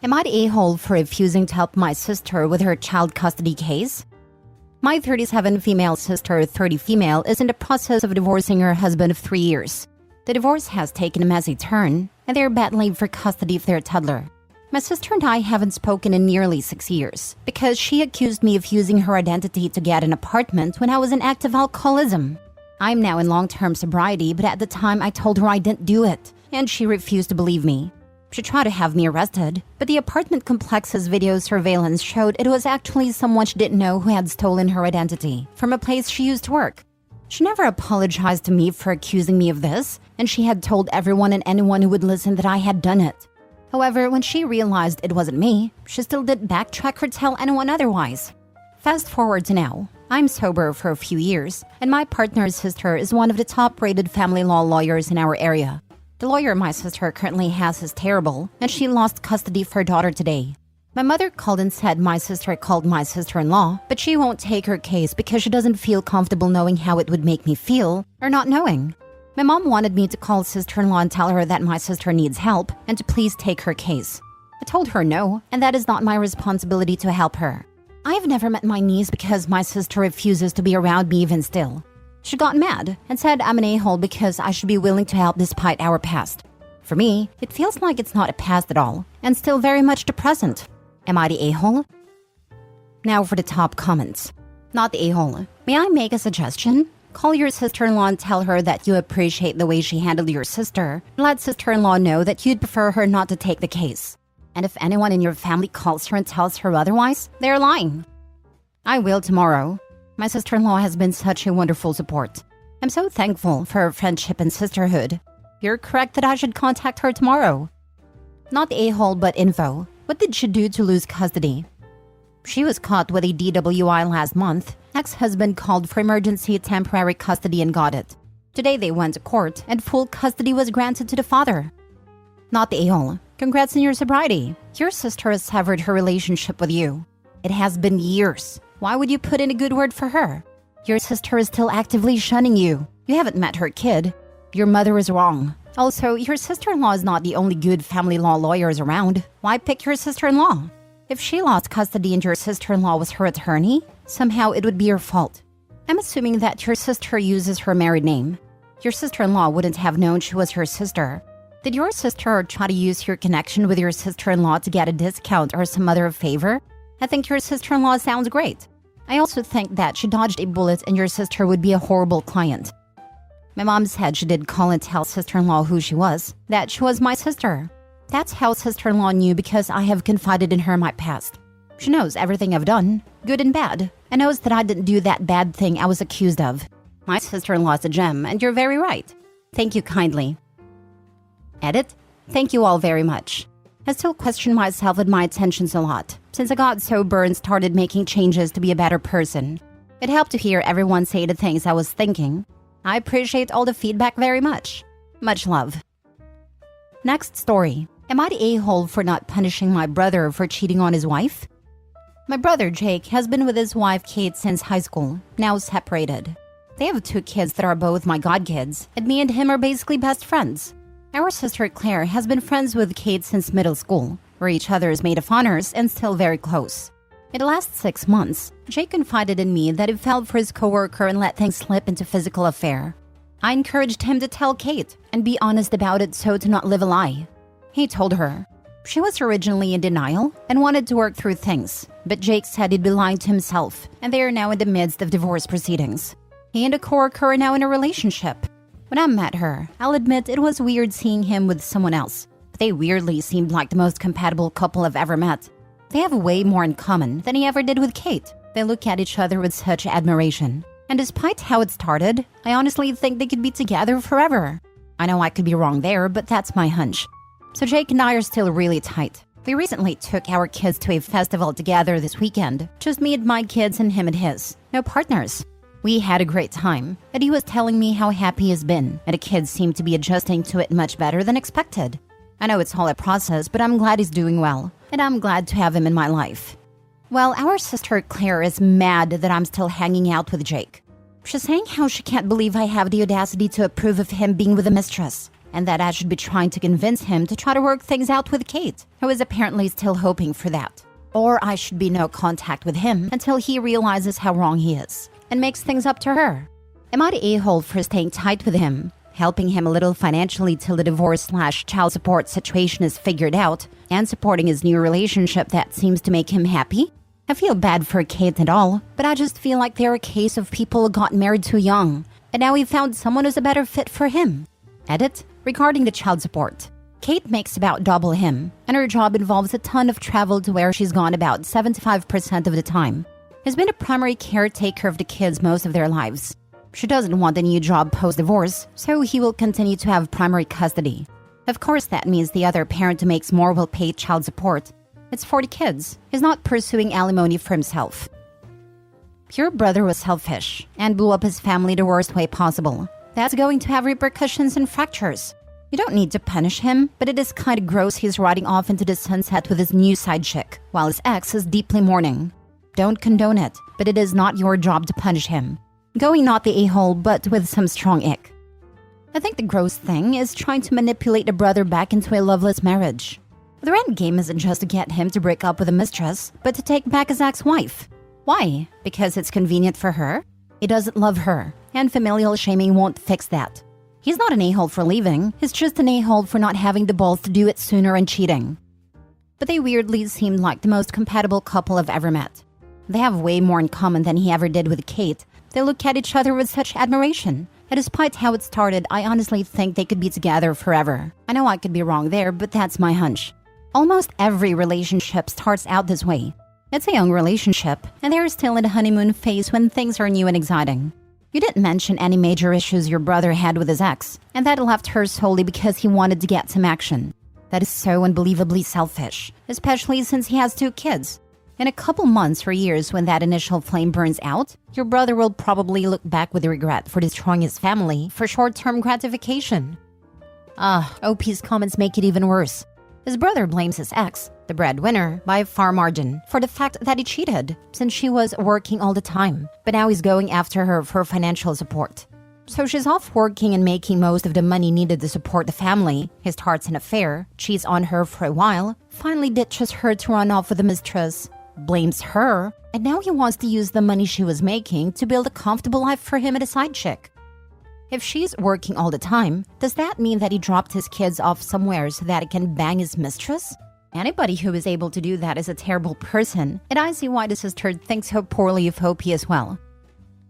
Am I the a-hole for refusing to help my sister with her child custody case? My 37 female sister, 30 female, is in the process of divorcing her husband of 3 years. The divorce has taken a messy turn, and they're battling for custody of their toddler. My sister and I haven't spoken in nearly 6 years because she accused me of using her identity to get an apartment when I was in active alcoholism. I'm now in long-term sobriety, but at the time I told her I didn't do it, and she refused to believe me. She tried to have me arrested, but the apartment complex's video surveillance showed it was actually someone she didn't know who had stolen her identity from a place she used to work. She never apologized to me for accusing me of this, and she had told everyone and anyone who would listen that I had done it. However, when she realized it wasn't me, she still didn't backtrack or tell anyone otherwise. Fast forward to now. I'm sober for a few years, and my partner's sister is one of the top-rated family law lawyers in our area. The lawyer my sister currently has is terrible, and she lost custody of her daughter today. My mother called and said my sister called my sister-in-law, but she won't take her case because she doesn't feel comfortable knowing how it would make me feel, or not knowing. My mom wanted me to call sister-in-law and tell her that my sister needs help and to please take her case. I told her no, and that is not my responsibility to help her. I have never met my niece because my sister refuses to be around me even still. She got mad and said I'm an a-hole because I should be willing to help despite our past. For me, it feels like it's not a past at all, and still very much the present. Am I the a-hole? Now for the top comments. Not the a-hole. May I make a suggestion? Call your sister-in-law and tell her that you appreciate the way she handled your sister. Let sister-in-law know that you'd prefer her not to take the case. And if anyone in your family calls her and tells her otherwise, they're lying. I will tomorrow. My sister-in-law has been such a wonderful support. I'm so thankful for her friendship and sisterhood. You're correct that I should contact her tomorrow. Not the a-hole, but info. What did she do to lose custody? She was caught with a DWI last month. Ex-husband called for emergency temporary custody and got it. Today they went to court and full custody was granted to the father. Not the a-hole. Congrats on your sobriety. Your sister has severed her relationship with you. It has been years. Why would you put in a good word for her? Your sister is still actively shunning you. You haven't met her kid. Your mother is wrong. Also, your sister-in-law is not the only good family law lawyers around. Why pick your sister-in-law? If she lost custody and your sister-in-law was her attorney, somehow it would be your fault. I'm assuming that your sister uses her married name. Your sister-in-law wouldn't have known she was her sister. Did your sister try to use your connection with your sister-in-law to get a discount or some other favor? I think your sister-in-law sounds great. I also think that she dodged a bullet and your sister would be a horrible client. My mom said she did call and tell sister-in-law who she was, that she was my sister. That's how sister-in-law knew because I have confided in her in my past. She knows everything I've done, good and bad, and knows that I didn't do that bad thing I was accused of. My sister-in-law is a gem, and you're very right. Thank you kindly. Edit. Thank you all very much. I still question myself and my intentions a lot, since I got sober and started making changes to be a better person. It helped to hear everyone say the things I was thinking. I appreciate all the feedback very much. Much love. Next story. Am I the a-hole for not punishing my brother for cheating on his wife? My brother Jake has been with his wife Kate since high school, now separated. They have 2 kids that are both my godkids, and me and him are basically best friends. Our sister Claire has been friends with Kate since middle school. We're each other's maid of honors and still very close. In the last 6 months, Jake confided in me that he fell for his coworker and let things slip into physical affair. I encouraged him to tell Kate and be honest about it so to not live a lie. He told her. She was originally in denial and wanted to work through things, but Jake said he'd be lying to himself, and they are now in the midst of divorce proceedings. He and a coworker are now in a relationship. When I met her, I'll admit it was weird seeing him with someone else. But they weirdly seemed like the most compatible couple I've ever met. They have way more in common than he ever did with Kate. They look at each other with such admiration. And despite how it started, I honestly think they could be together forever. I know I could be wrong there, but that's my hunch. So Jake and I are still really tight. We recently took our kids to a festival together this weekend. Just me and my kids and him and his. No partners. We had a great time, and he was telling me how happy he's been, and the kids seem to be adjusting to it much better than expected. I know it's all a process, but I'm glad he's doing well, and I'm glad to have him in my life. Well, our sister Claire is mad that I'm still hanging out with Jake. She's saying how she can't believe I have the audacity to approve of him being with a mistress, and that I should be trying to convince him to try to work things out with Kate, who is apparently still hoping for that. Or I should be no contact with him until he realizes how wrong he is and makes things up to her. Am I the a-hole for staying tight with him, helping him a little financially till the divorce/child support situation is figured out, and supporting his new relationship that seems to make him happy? I feel bad for Kate and all, but I just feel like they're a case of people who got married too young, and now he found someone who's a better fit for him. Edit. Regarding the child support. Kate makes about double him, and her job involves a ton of travel to where she's gone about 75% of the time. He's been a primary caretaker of the kids most of their lives. She doesn't want a new job post-divorce, so he will continue to have primary custody. Of course, that means the other parent who makes more will pay child support. It's for the kids. He's not pursuing alimony for himself. Your brother was selfish and blew up his family the worst way possible. That's going to have repercussions and fractures. You don't need to punish him, but it is kind of gross he's riding off into the sunset with his new side chick, while his ex is deeply mourning. Don't condone it, but it is not your job to punish him. Going not the a-hole, but with some strong ick. I think the gross thing is trying to manipulate the brother back into a loveless marriage. The end game isn't just to get him to break up with a mistress, but to take back his ex-wife. Why? Because it's convenient for her? He doesn't love her, and familial shaming won't fix that. He's not an a-hole for leaving, he's just an a-hole for not having the balls to do it sooner and cheating. But they weirdly seemed like the most compatible couple I've ever met. They have way more in common than he ever did with Kate. They look at each other with such admiration. And despite how it started, I honestly think they could be together forever. I know I could be wrong there, but that's my hunch. Almost every relationship starts out this way. It's a young relationship, and they're still in the honeymoon phase when things are new and exciting. You didn't mention any major issues your brother had with his ex, and that left her solely because he wanted to get some action. That is so unbelievably selfish, especially since he has 2 kids. In a couple months or years when that initial flame burns out, your brother will probably look back with regret for destroying his family for short-term gratification. OP's comments make it even worse. His brother blames his ex, the breadwinner, by a far margin, for the fact that he cheated, since she was working all the time, but now he's going after her for financial support. So she's off working and making most of the money needed to support the family. He starts an affair, cheats on her for a while, finally ditches her to run off with a mistress, blames her, and now he wants to use the money she was making to build a comfortable life for him and a side chick. If she's working all the time, does that mean that he dropped his kids off somewhere so that he can bang his mistress? Anybody who is able to do that is a terrible person, and I see why the sister thinks so poorly of OP as well.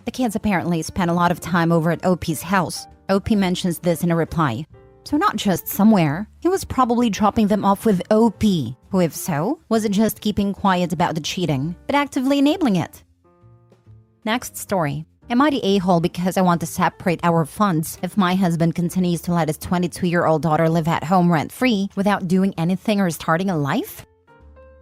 The kids apparently spent a lot of time over at OP's house. OP mentions this in a reply. So not just somewhere, he was probably dropping them off with OP, who if so, wasn't just keeping quiet about the cheating, but actively enabling it. Next story. Am I the a-hole because I want to separate our funds if my husband continues to let his 22-year-old daughter live at home rent-free without doing anything or starting a life?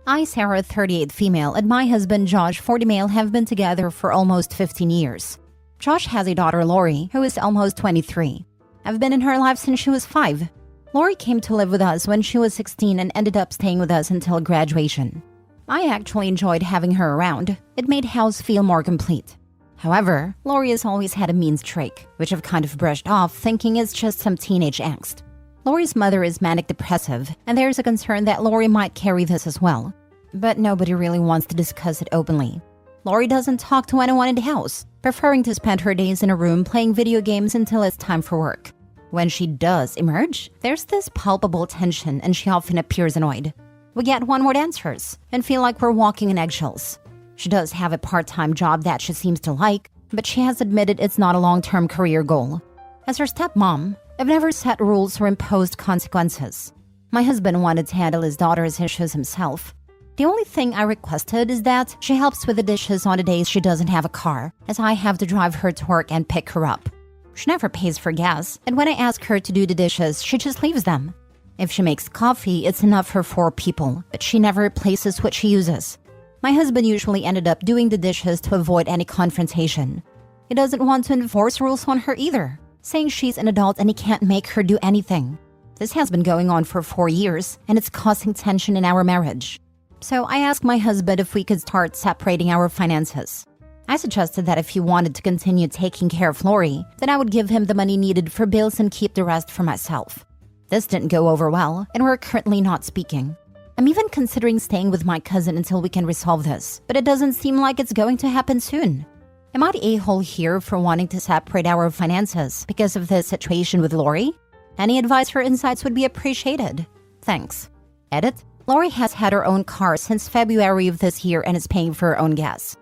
I, Sarah, 38 female, and my husband, Josh, 40 male, have been together for almost 15 years. Josh has a daughter, Lori, who is almost 23. I've been in her life since she was 5. Lori came to live with us when she was 16 and ended up staying with us until graduation. I actually enjoyed having her around. It made house feel more complete. However, Lori has always had a mean streak, which I've kind of brushed off thinking is just some teenage angst. Lori's mother is manic depressive, and there's a concern that Lori might carry this as well. But nobody really wants to discuss it openly. Lori doesn't talk to anyone in the house, preferring to spend her days in a room playing video games until it's time for work. When she does emerge, there's this palpable tension and she often appears annoyed. We get one-word answers and feel like we're walking in eggshells. She does have a part-time job that she seems to like, but she has admitted it's not a long-term career goal. As her stepmom, I've never set rules or imposed consequences. My husband wanted to handle his daughter's issues himself. The only thing I requested is that she helps with the dishes on the days she doesn't have a car, as I have to drive her to work and pick her up. She never pays for gas, and when I ask her to do the dishes, she just leaves them. If she makes coffee, it's enough for 4 people, but she never replaces what she uses. My husband usually ended up doing the dishes to avoid any confrontation. He doesn't want to enforce rules on her either, saying she's an adult and he can't make her do anything. This has been going on for 4 years, and it's causing tension in our marriage. So I asked my husband if we could start separating our finances. I suggested that if he wanted to continue taking care of Lori, then I would give him the money needed for bills and keep the rest for myself. This didn't go over well, and we're currently not speaking. I'm even considering staying with my cousin until we can resolve this, but it doesn't seem like it's going to happen soon. Am I the a-hole here for wanting to separate our finances because of the situation with Lori? Any advice or insights would be appreciated. Thanks. Edit. Lori has had her own car since February of this year and is paying for her own gas.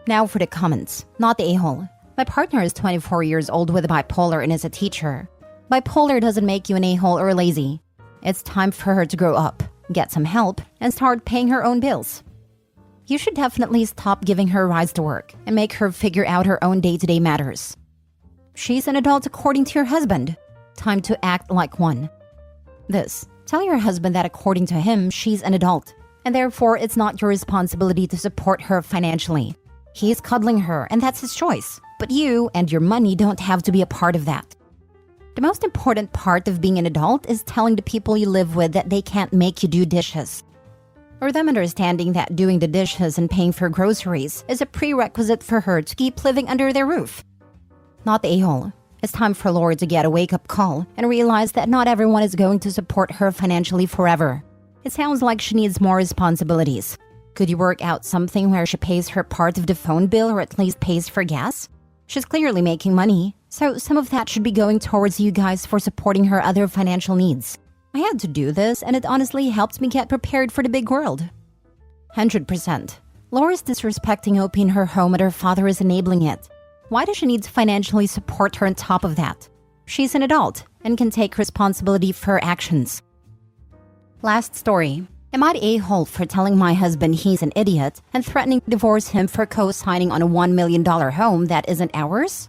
Now for the comments. Not the a-hole. My partner is 24 years old with bipolar and is a teacher. Bipolar doesn't make you an a-hole or lazy. It's time for her to grow up, get some help, and start paying her own bills. You should definitely stop giving her rides to work and make her figure out her own day-to-day matters. She's an adult according to your husband. Time to act like one. This. Tell your husband that according to him, she's an adult, and therefore it's not your responsibility to support her financially. He's cuddling her, and that's his choice. But you and your money don't have to be a part of that. The most important part of being an adult is telling the people you live with that they can't make you do dishes. Or them understanding that doing the dishes and paying for groceries is a prerequisite for her to keep living under their roof. Not the a-hole. It's time for Lori to get a wake-up call and realize that not everyone is going to support her financially forever. It sounds like she needs more responsibilities. Could you work out something where she pays her part of the phone bill or at least pays for gas? She's clearly making money, so some of that should be going towards you guys for supporting her other financial needs. I had to do this, and it honestly helped me get prepared for the big world. 100%. Laura's disrespecting OP in her home and her father is enabling it. Why does she need to financially support her on top of that? She's an adult and can take responsibility for her actions. Last story. Am I the a-hole for telling my husband he's an idiot and threatening to divorce him for co-signing on a $1 million home that isn't ours?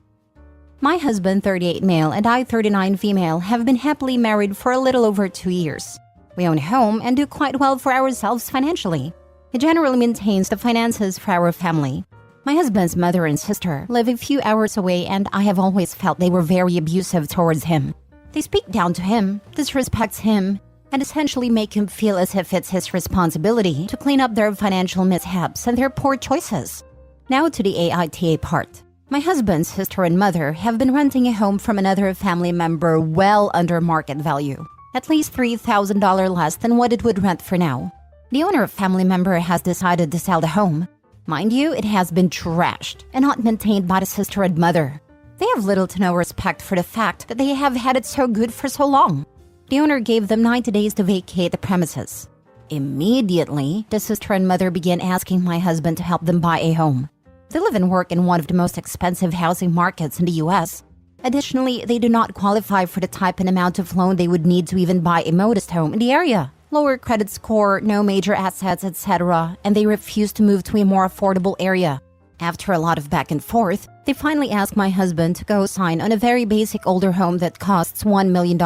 My husband, 38 male, and I, 39 female, have been happily married for a little over 2 years. We own a home and do quite well for ourselves financially. He generally maintains the finances for our family. My husband's mother and sister live a few hours away, and I have always felt they were very abusive towards him. They speak down to him, disrespect him, and essentially make him feel as if it's his responsibility to clean up their financial mishaps and their poor choices. Now to the aita part. My husband's sister and mother have been renting a home from another family member well under market value, at least $3,000 less than what it would rent for now. The owner of family member has decided to sell the home. Mind you, it has been trashed and not maintained by the sister and mother. They have little to no respect for the fact that they have had it so good for so long. The owner gave them 90 days to vacate the premises. Immediately, the sister and mother began asking my husband to help them buy a home. They live and work in one of the most expensive housing markets in the US. Additionally, they do not qualify for the type and amount of loan they would need to even buy a modest home in the area. Lower credit score, no major assets, etc., and they refuse to move to a more affordable area. After a lot of back and forth, they finally asked my husband to go sign on a very basic older home that costs $1 million.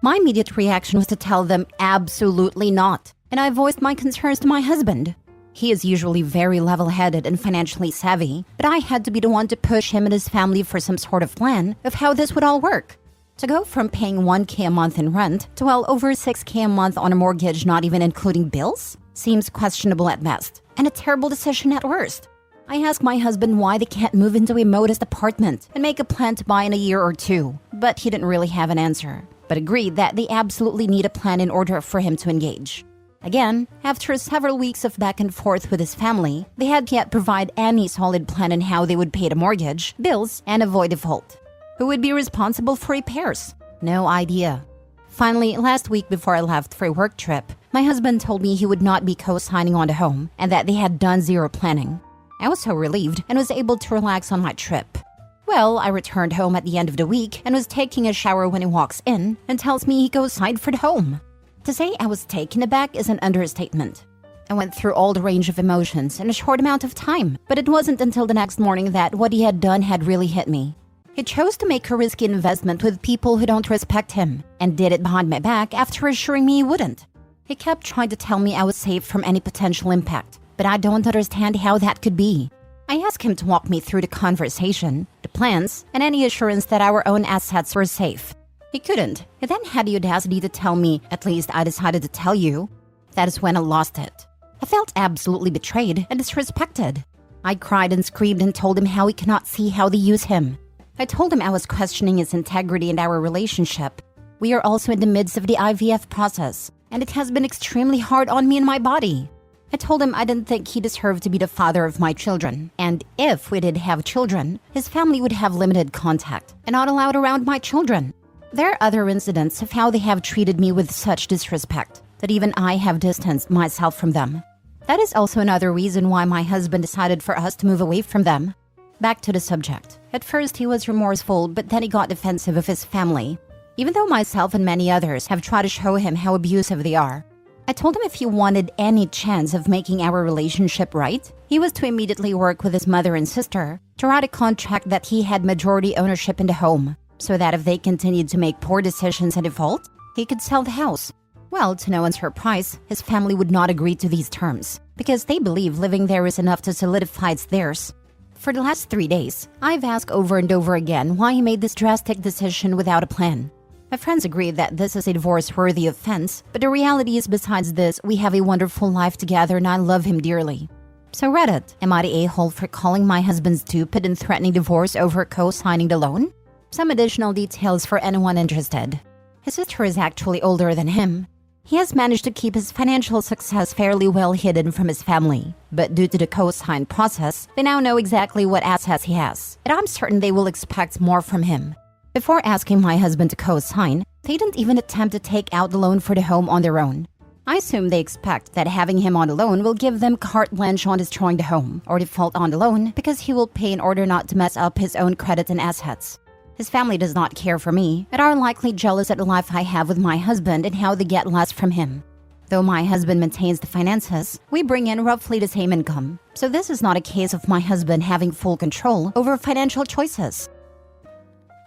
My immediate reaction was to tell them absolutely not, and I voiced my concerns to my husband. He is usually very level-headed and financially savvy, but I had to be the one to push him and his family for some sort of plan of how this would all work. To go from paying $1,000 a month in rent to well over $6,000 a month on a mortgage, not even including bills, seems questionable at best, and a terrible decision at worst. I asked my husband why they can't move into a modest apartment and make a plan to buy in a year or two, but he didn't really have an answer, but agreed that they absolutely need a plan in order for him to engage. Again, after several weeks of back and forth with his family, they had yet provide any solid plan on how they would pay the mortgage, bills, and avoid default. Who would be responsible for repairs? No idea. Finally, last week before I left for a work trip, my husband told me he would not be co-signing on the home and that they had done zero planning. I was so relieved and was able to relax on my trip. Well, I returned home at the end of the week and was taking a shower when he walks in and tells me he co-signed for the home. To say I was taken aback is an understatement. I went through all the range of emotions in a short amount of time, but it wasn't until the next morning that what he had done had really hit me. He chose to make a risky investment with people who don't respect him, and did it behind my back after assuring me he wouldn't. He kept trying to tell me I was safe from any potential impact, but I don't understand how that could be. I asked him to walk me through the conversation, the plans, and any assurance that our own assets were safe. He couldn't. He then had the audacity to tell me, "At least I decided to tell you." That is when I lost it. I felt absolutely betrayed and disrespected. I cried and screamed and told him how he cannot see how they use him. I told him I was questioning his integrity and our relationship. We are also in the midst of the IVF process, and it has been extremely hard on me and my body. I told him I didn't think he deserved to be the father of my children, and if we did have children, his family would have limited contact and not allowed around my children. There are other incidents of how they have treated me with such disrespect that even I have distanced myself from them. That is also another reason why my husband decided for us to move away from them. Back to the subject. At first he was remorseful, but then he got defensive of his family. Even though myself and many others have tried to show him how abusive they are, I told him if he wanted any chance of making our relationship right, he was to immediately work with his mother and sister to write a contract that he had majority ownership in the home, so that if they continued to make poor decisions and default, he could sell the house. Well, to no one's surprise, his family would not agree to these terms, because they believe living there is enough to solidify it's theirs. For the last 3 days, I've asked over and over again why he made this drastic decision without a plan. My friends agree that this is a divorce-worthy offense, but the reality is besides this, we have a wonderful life together and I love him dearly. So Reddit, am I the a-hole for calling my husband stupid and threatening divorce over co-signing the loan? Some additional details for anyone interested. His sister is actually older than him. He has managed to keep his financial success fairly well hidden from his family, but due to the co-sign process, they now know exactly what assets he has, and I'm certain they will expect more from him. Before asking my husband to co-sign, they didn't even attempt to take out the loan for the home on their own. I assume they expect that having him on the loan will give them carte blanche on destroying the home, or default on the loan because he will pay in order not to mess up his own credit and assets. His family does not care for me, and are likely jealous at the life I have with my husband and how they get less from him. Though my husband maintains the finances, we bring in roughly the same income, so this is not a case of my husband having full control over financial choices.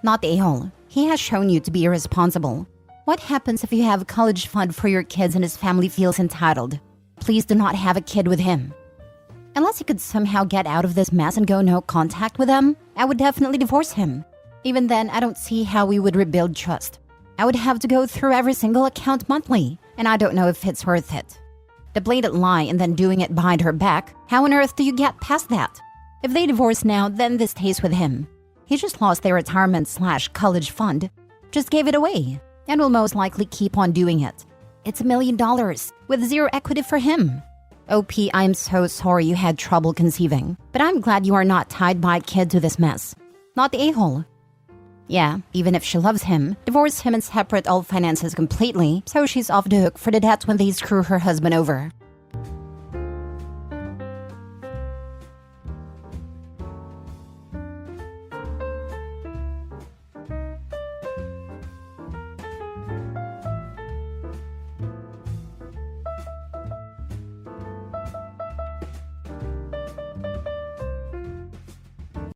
Not the a-hole. He has shown you to be irresponsible. What happens if you have a college fund for your kids and his family feels entitled? Please do not have a kid with him. Unless he could somehow get out of this mess and go no contact with them, I would definitely divorce him. Even then, I don't see how we would rebuild trust. I would have to go through every single account monthly, and I don't know if it's worth it. The blatant lie and then doing it behind her back, how on earth do you get past that? If they divorce now, then this stays with him. He just lost their retirement/college fund, just gave it away, and will most likely keep on doing it. It's $1 million, with zero equity for him. OP, I'm so sorry you had trouble conceiving, but I'm glad you are not tied by a kid to this mess. Not the a-hole. Yeah, even if she loves him, divorce him and separate all finances completely, so she's off the hook for the debts when they screw her husband over.